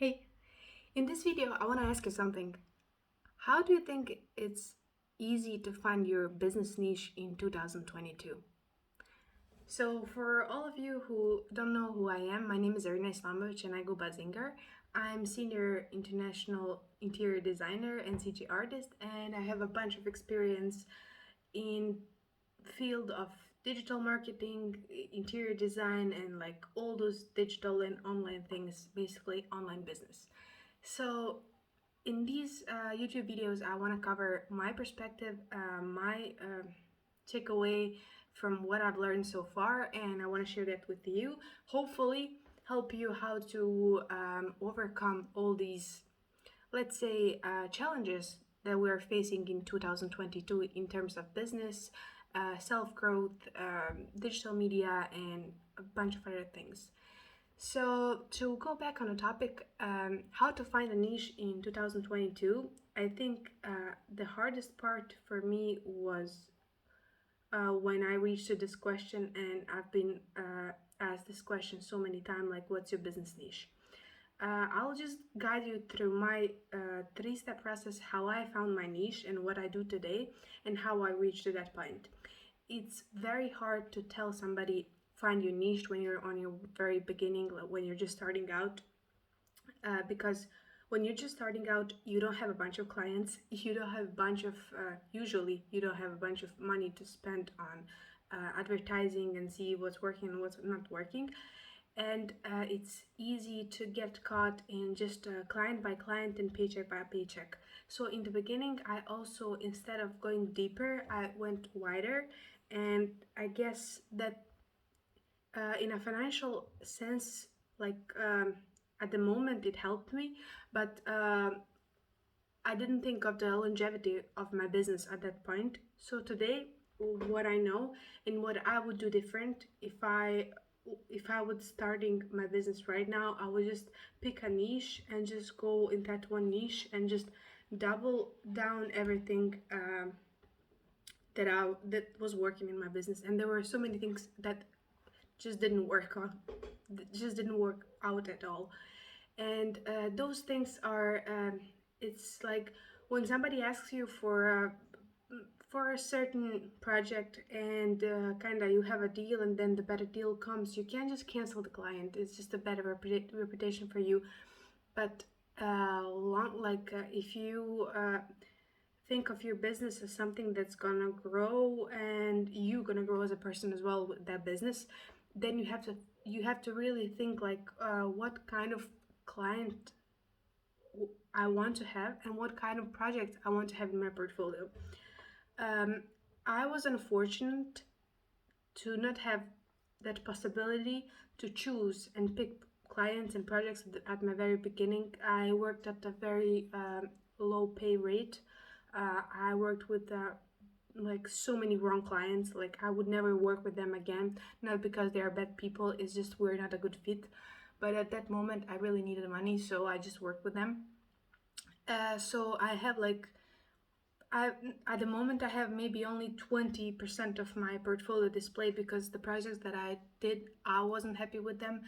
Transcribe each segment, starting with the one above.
Hey, in this video, I want to ask you something. How do you think it's easy to find your business niche in 2022? So, for all of you who don't know who I am, my name is Zerina Zinger and I go by Zinger. I'm senior international interior designer and CG artist, and I have a bunch of experience in field of digital marketing, interior design, and like all those digital and online things, basically online business. So in these YouTube videos, I want to cover my perspective, my takeaway from what I've learned so far, and I want to share that with you. Hopefully, help you how to overcome all these, let's say, challenges that we're facing in 2022 in terms of business, self growth, digital media, and a bunch of other things. So, to go back on the topic, how to find a niche in 2022, I think the hardest part for me was when I reached to this question, and I've been asked this question so many times, like, what's your business niche? I'll just guide you through my three-step process, how I found my niche and what I do today, and how I reached to that point. It's very hard to tell somebody find your niche when you're on your very beginning, like when you're just starting out, because when you're just starting out, you don't have a bunch of clients, you don't have a bunch of usually you don't have a bunch of money to spend on advertising and see what's working and what's not working, and it's easy to get caught in just client by client and paycheck by paycheck. So in the beginning, I also, instead of going deeper, I went wider, and I guess that in a financial sense, like at the moment, it helped me, but I didn't think of the longevity of my business at that point. So today, what I know and what I would do different if I would starting my business right now, I would just pick a niche and just go in that one niche and just double down everything that was working in my business. And there were so many things that just didn't work out at all. And those things are it's like when somebody asks you for a certain project, and kind of you have a deal, and then the better deal comes, you can't just cancel the client. It's just a better reputation for you. But if you think of your business as something that's gonna grow, and you gonna grow as a person as well with that business, then you have to really think like what kind of client I want to have and what kind of project I want to have in my portfolio. um, I was unfortunate to not have that possibility to choose and pick clients and projects at my very beginning. I worked at a very low pay rate. I worked with like so many wrong clients. Like I would never work with them again. Not because they are bad people. It's just we're not a good fit. But at that moment, I really needed money, so I just worked with them. So I have like at the moment I have maybe only 20% of my portfolio displayed because the projects that I did, I wasn't happy with them,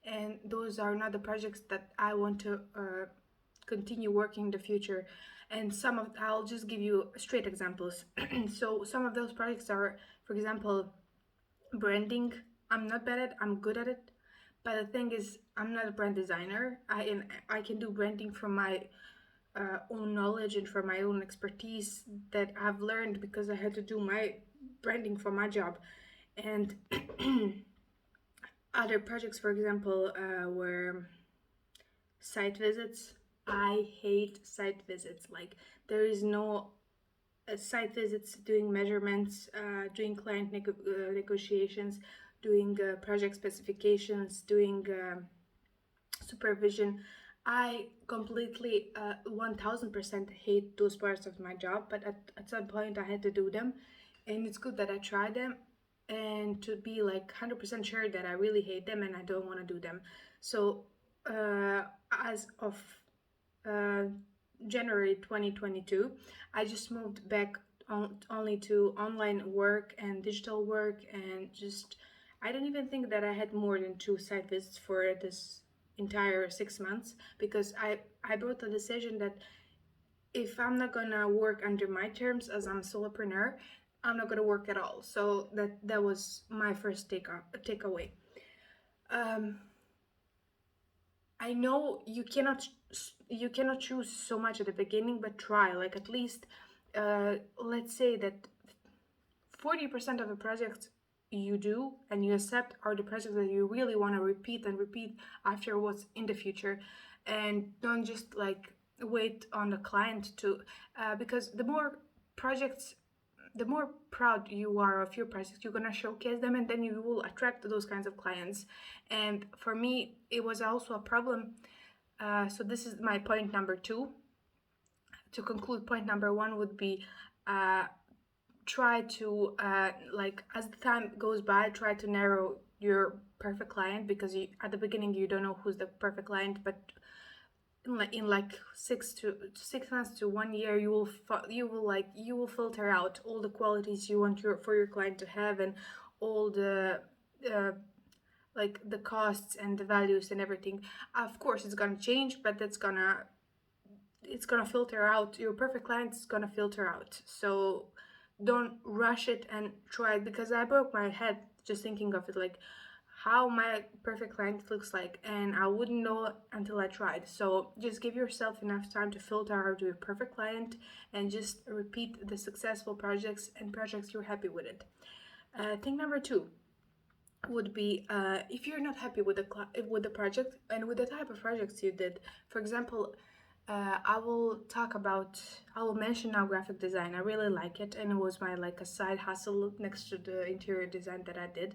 and those are not the projects that I want to continue working in the future. And I'll just give you straight examples. So some of those projects are, for example, branding. I'm not bad at it, I'm good at it. But the thing is, I'm not a brand designer. I can do branding from my own knowledge and from my own expertise that I've learned because I had to do my branding for my job. And other projects, for example, were site visits. I hate site visits. Like there is no site visits, doing measurements, doing client negotiations, doing project specifications, doing supervision. I completely 1000% hate those parts of my job, but at some point I had to do them, and it's good that I tried them and to be like 100% sure that I really hate them and I don't want to do them. So as of uh, January 2022, I just moved back only to online work and digital work, and just I don't even think that I had more than 2 site visits for this entire 6 months, because I brought the decision that if I'm not gonna work under my terms as I'm a solopreneur, I'm not gonna work at all. So that was my first takeaway. Um, I know you cannot choose so much at the beginning, but try, like, at least let's say that 40% of the projects you do and you accept are the projects that you really want to repeat and repeat afterwards in the future, and don't just like wait on the client to because the more proud you are of your projects, you're gonna showcase them, and then you will attract those kinds of clients. And for me, it was also a problem. So this is my point number two. To conclude, point number one would be try to like, as the time goes by, try to narrow your perfect client, because at the beginning you don't know who's the perfect client, but in like 6 months to 1 year, you will filter out all the qualities you want for your client to have, and all the uh, like the costs and the values and everything. Of course it's gonna change, but it's gonna filter out. Your perfect client is gonna filter out. So don't rush it and try it, because I broke my head just thinking of it, like how my perfect client looks like, and I wouldn't know until I tried. So just give yourself enough time to filter out your perfect client, and just repeat the successful projects and projects you're happy with it. Thing number two would be, if you're not happy with the project and with the type of projects you did. For example, I will mention now graphic design. I really like it, and it was my like a side hustle next to the interior design that I did.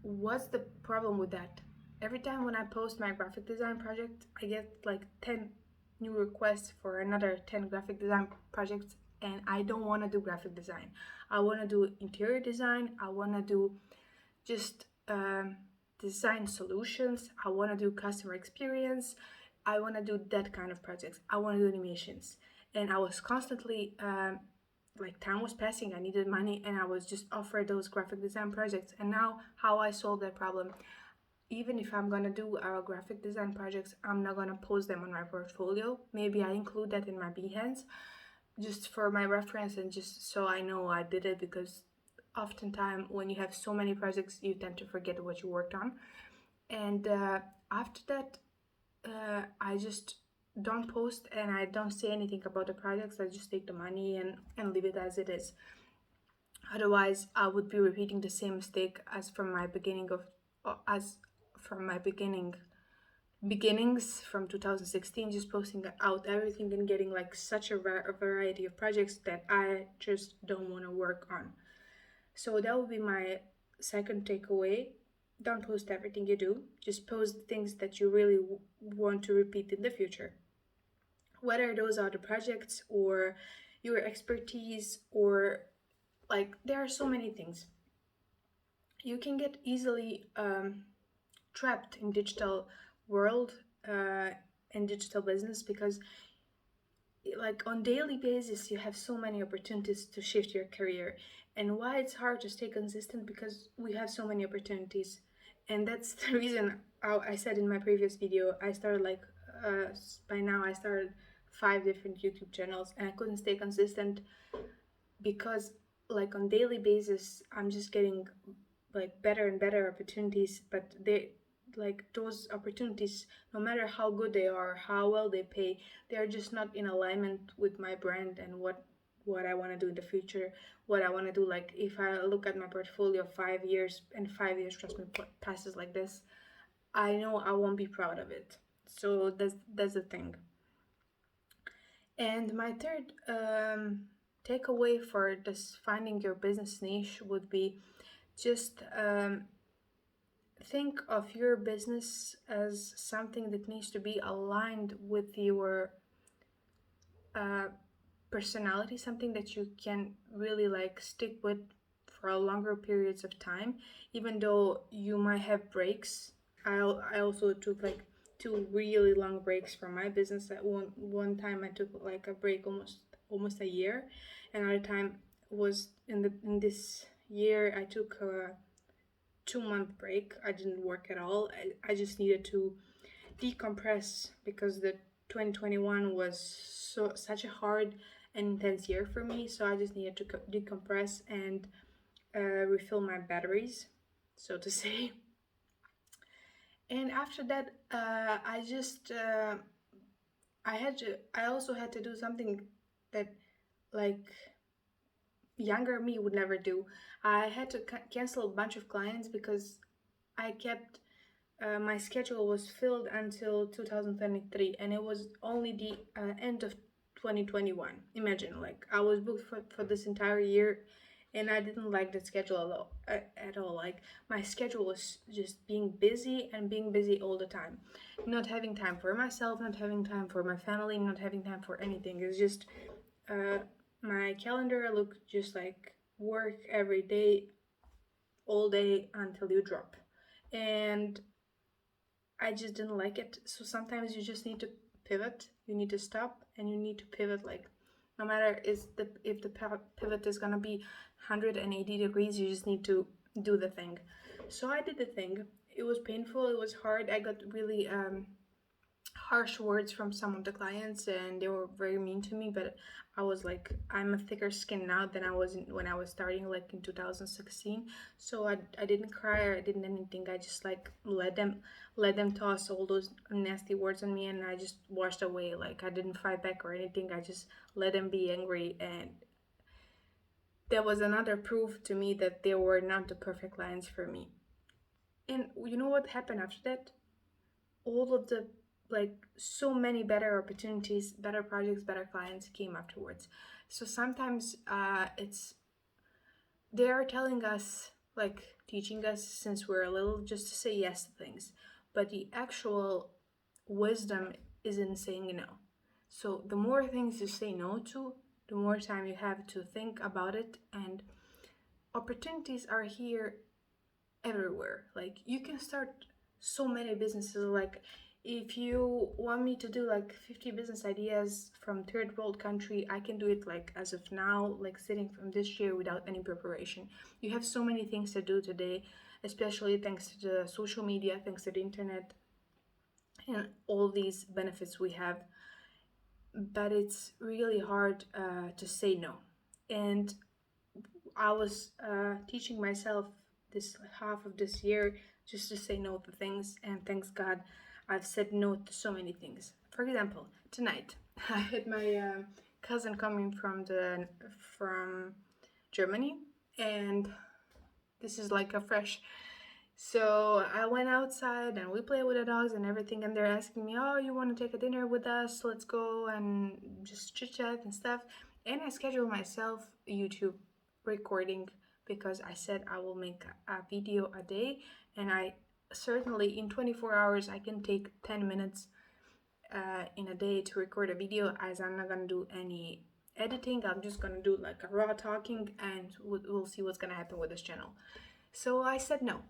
What's the problem with that? Every time when I post my graphic design project, I get like 10 new requests for another 10 graphic design projects, and I don't want to do graphic design. I want to do interior design. I want to do just design solutions. I want to do customer experience. I want to do that kind of projects. I want to do animations. And I was constantly like, time was passing, I needed money, and I was just offered those graphic design projects. And now how I solve that problem: even if I'm gonna do our graphic design projects, I'm not gonna post them on my portfolio. Maybe I include that in my Behance just for my reference, and just so I know I did it, because oftentimes when you have so many projects, you tend to forget what you worked on. And after that, I just don't post, and I don't say anything about the projects. I just take the money and leave it as it is. Otherwise, I would be repeating the same mistake as from my beginnings from 2016, just posting out everything and getting like such a variety of projects that I just don't want to work on. So that would be my second takeaway. Don't post everything you do. Just post things that you really want to repeat in the future. Whether those are the projects or your expertise, or like, there are so many things. You can get easily trapped in digital world and digital business, because like on daily basis you have so many opportunities to shift your career. And why it's hard to stay consistent? Because we have so many opportunities. And that's the reason I said in my previous video, I started like by now I started 5 different YouTube channels, and I couldn't stay consistent, because like on daily basis I'm just getting like better and better opportunities, but they, like, those opportunities, no matter how good they are, how well they pay, they're just not in alignment with my brand and what I want to do in the future, what I want to do. Like, if I look at my portfolio 5 years, and 5 years, trust me, passes like this, I know I won't be proud of it. So that's the thing. And my third takeaway for this finding your business niche would be, just think of your business as something that needs to be aligned with your personality, something that you can really like stick with for a longer periods of time, even though you might have breaks. I also took like 2 really long breaks from my business. At one time I took like a break almost a year. Another time was in this year I took 2-month break. I didn't work at all. I just needed to decompress because the 2021 was such a hard and intense year for me. So I just needed to decompress and refill my batteries, so to say. And after that, I also had to do something that, like, younger me would never do. I had to cancel a bunch of clients because I kept my schedule was filled until 2023, and it was only the end of 2021. Imagine, like, I was booked for this entire year, and I didn't like the schedule at all. Like, my schedule was just being busy and being busy all the time, not having time for myself, not having time for my family, not having time for anything. It's just my calendar looked just like work every day, all day until you drop. And I just didn't like it. So sometimes you just need to pivot. You need to stop and you need to pivot. Like, no matter if the pivot is gonna be 180 degrees, you just need to do the thing. So I did the thing. It was painful. It was hard. I got really harsh words from some of the clients, and they were very mean to me. But I was like, I'm a thicker skin now than I was when I was starting, like in 2016. So I didn't cry or I didn't anything. I just like let them toss all those nasty words on me, and I just washed away. Like, I didn't fight back or anything. I just let them be angry, and that was another proof to me that they were not the perfect clients for me. And you know what happened after that? All of the, like, so many better opportunities, better projects, better clients came afterwards. So sometimes they are telling us, like, teaching us since we're little, just to say yes to things, but the actual wisdom is in saying no. So the more things you say no to, the more time you have to think about it, and opportunities are here everywhere. Like, you can start so many businesses. Like, if you want me to do like 50 business ideas from third world country, I can do it, like, as of now, like sitting from this chair without any preparation. You have so many things to do today, especially thanks to the social media, thanks to the internet, and all these benefits we have. But it's really hard to say no. And I was teaching myself this half of this year just to say no to things, and thanks God, I've said no to so many things. For example, tonight I had my cousin coming from Germany, and this is like a fresh. So I went outside and we played with the dogs and everything, and they're asking me, "Oh, you want to take a dinner with us? Let's go and just chit chat and stuff." And I scheduled myself a YouTube recording because I said I will make a video a day, and I certainly in 24 hours I can take 10 minutes in a day to record a video, as I'm not gonna do any editing. I'm just gonna do like a raw talking, and we'll see what's gonna happen with this channel. So I said no,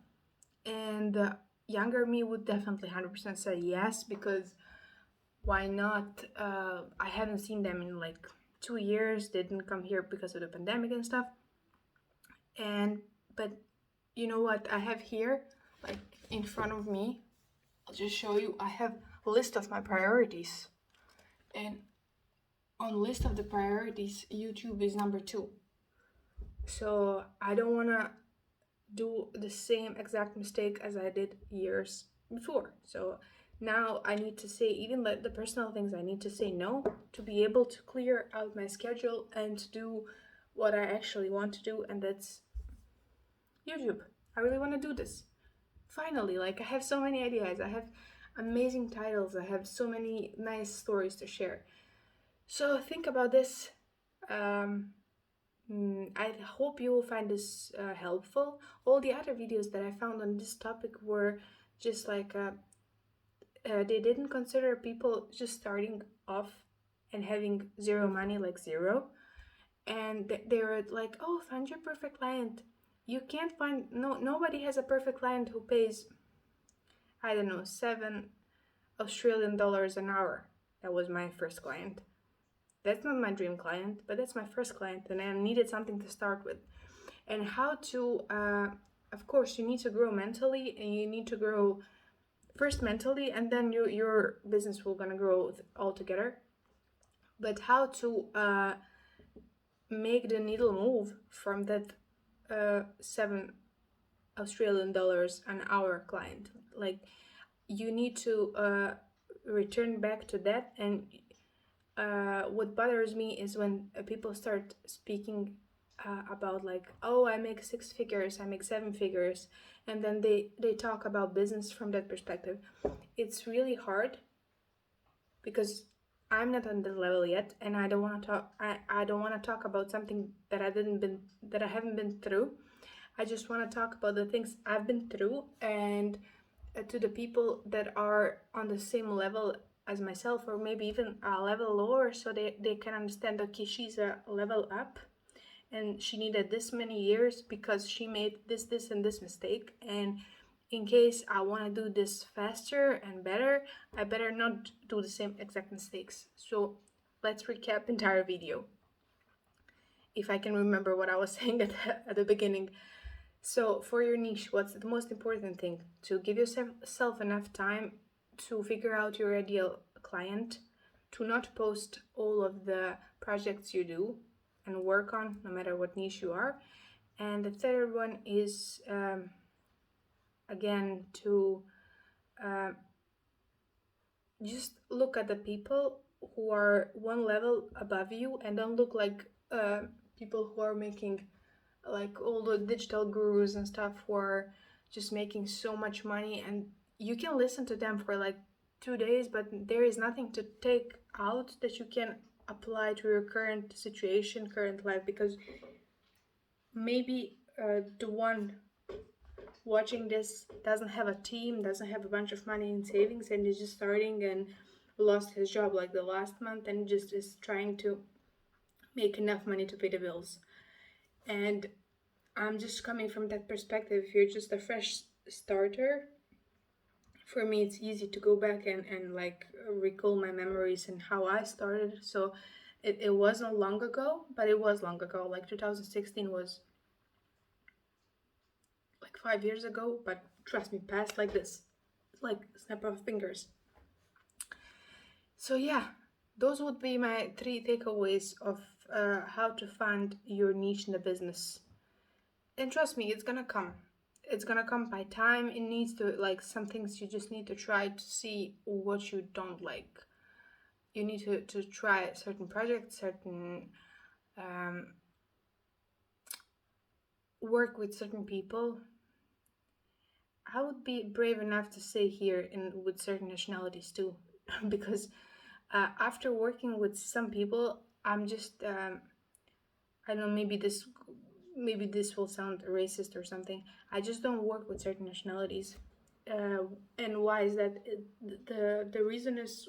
and the younger me would definitely 100% say yes, because why not? I haven't seen them in like 2 years. They didn't come here because of the pandemic and stuff. But you know what I have here, like, in front of me? I'll just show you. I have a list of my priorities, and on the list of the priorities, YouTube is number 2. So I don't want to do the same exact mistake as I did years before. So now I need to say, even like the personal things, I need to say no to be able to clear out my schedule and to do what I actually want to do, and that's YouTube. I really want to do this. Finally, like, I have so many ideas. I have amazing titles. I have so many nice stories to share. So think about this. I hope you will find this helpful. All the other videos that I found on this topic were just like they didn't consider people just starting off and having zero money, like zero, and they were like, "Oh, find your perfect client." You can't find nobody has a perfect client who pays, I don't know, $7 Australian an hour. That was my first client. That's not my dream client, but that's my first client, and I needed something to start with. And how to of course you need to grow mentally, and you need to grow first mentally, and then your business will gonna grow all together. But how to make the needle move from that 7 Australian dollars an hour client, like you need to return back to that. And what bothers me is when people start speaking about like, oh, I make 6 figures, I make 7 figures, and then they talk about business from that perspective. It's really hard because I'm not on the level yet, and I don't want to talk. I don't want to talk about something that I haven't been through. I just want to talk about the things I've been through, and to the people that are on the same level as myself, or maybe even a level lower, so they can understand, okay, she's a level up and she needed this many years because she made this and this mistake, and in case I want to do this faster and better, I better not do the same exact mistakes. So let's recap entire video, if I can remember what I was saying at the beginning. So for your niche, what's the most important thing? To give yourself enough time to figure out your ideal client, to not post all of the projects you do and work on, no matter what niche you are. And the third one is, again, to just look at the people who are one level above you, and don't look like people who are making, like all the digital gurus and stuff, who are just making so much money, and you can listen to them for like 2 days, but there is nothing to take out that you can apply to your current situation, current life, because maybe the one watching this doesn't have a team, doesn't have a bunch of money in savings, and is just starting and lost his job like the last month, and just is trying to make enough money to pay the bills. And I'm just coming from that perspective. If you're just a fresh starter, for me it's easy to go back and like recall my memories and how I started. So it wasn't long ago, but it was long ago. Like 2016 was like 5 years ago, but trust me, passed like this, like snap of fingers. So yeah, those would be my 3 takeaways of how to find your niche in the business. And trust me, it's gonna come. It's gonna come by time. It needs to, like, some things you just need to try to see what you don't like. You need to try certain projects, certain work with certain people. I would be brave enough to say here, and with certain nationalities too, because after working with some people, I'm just I don't know, maybe this will sound racist or something. I just don't work with certain nationalities. And why is that? The reason is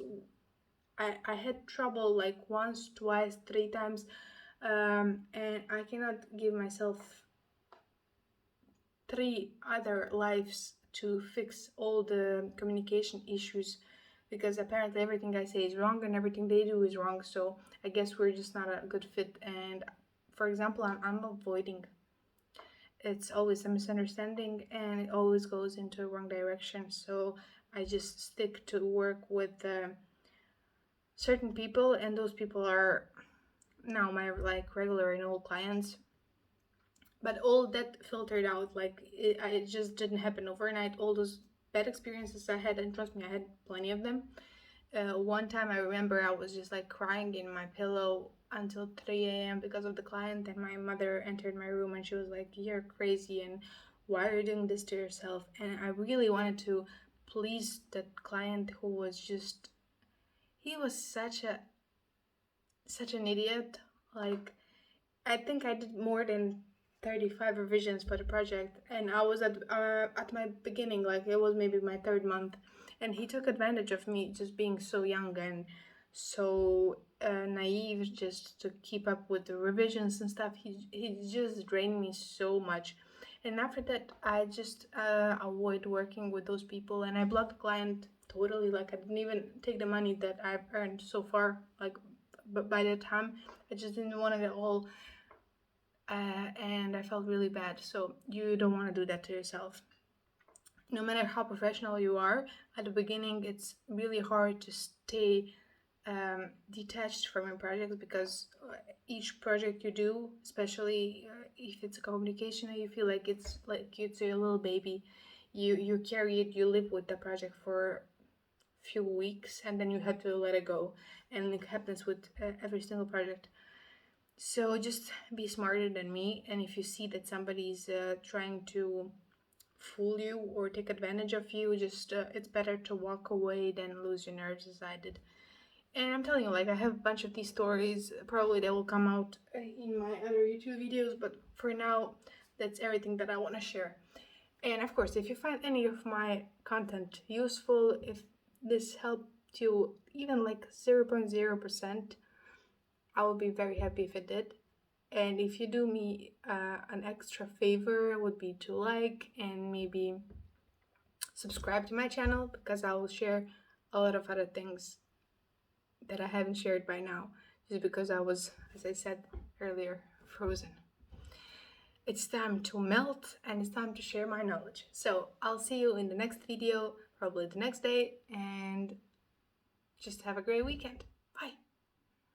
I had trouble like once, twice, 3 times, and I cannot give myself 3 other lives to fix all the communication issues, because apparently everything I say is wrong and everything they do is wrong. So I guess we're just not a good fit. And for example, I'm avoiding. It's always a misunderstanding, and it always goes into the wrong direction. So I just stick to work with certain people, and those people are now my like regular and old clients. But all that filtered out, like it just didn't happen overnight. All those bad experiences I had, and trust me, I had plenty of them. One time I remember I was just like crying in my pillow until 3 a.m. because of the client, and my mother entered my room and she was like, "You're crazy, and why are you doing this to yourself?" And I really wanted to please that client, who was just, he was such an idiot. Like, I think I did more than 35 revisions for the project, and I was at my beginning, like it was maybe my 3rd month, and he took advantage of me just being so young and so naive, just to keep up with the revisions and stuff. He just drained me so much, and after that I just avoid working with those people, and I blocked the client totally. Like, I didn't even take the money that I've earned so far, like, but by that time I just didn't want it at all. and I felt really bad. So you don't want to do that to yourself. No matter how professional you are, at the beginning it's really hard to stay detached from your project, because each project you do, especially if it's a communication, you feel like it's your little baby. You carry it, you live with the project for few weeks, and then you have to let it go. And it happens with every single project. So just be smarter than me, and if you see that somebody's trying to fool you or take advantage of you, just it's better to walk away than lose your nerves, as I did. And I'm telling you, like, I have a bunch of these stories. Probably they will come out in my other YouTube videos, but for now, that's everything that I want to share. And of course, if you find any of my content useful, if this helped you even like 0.0%, I will be very happy if it did. And if you do me an extra favor, would be to like and maybe subscribe to my channel, because I will share a lot of other things that I haven't shared by now, just because I was, as I said earlier, frozen. It's time to melt, and it's time to share my knowledge. So I'll see you in the next video, probably the next day, and just have a great weekend.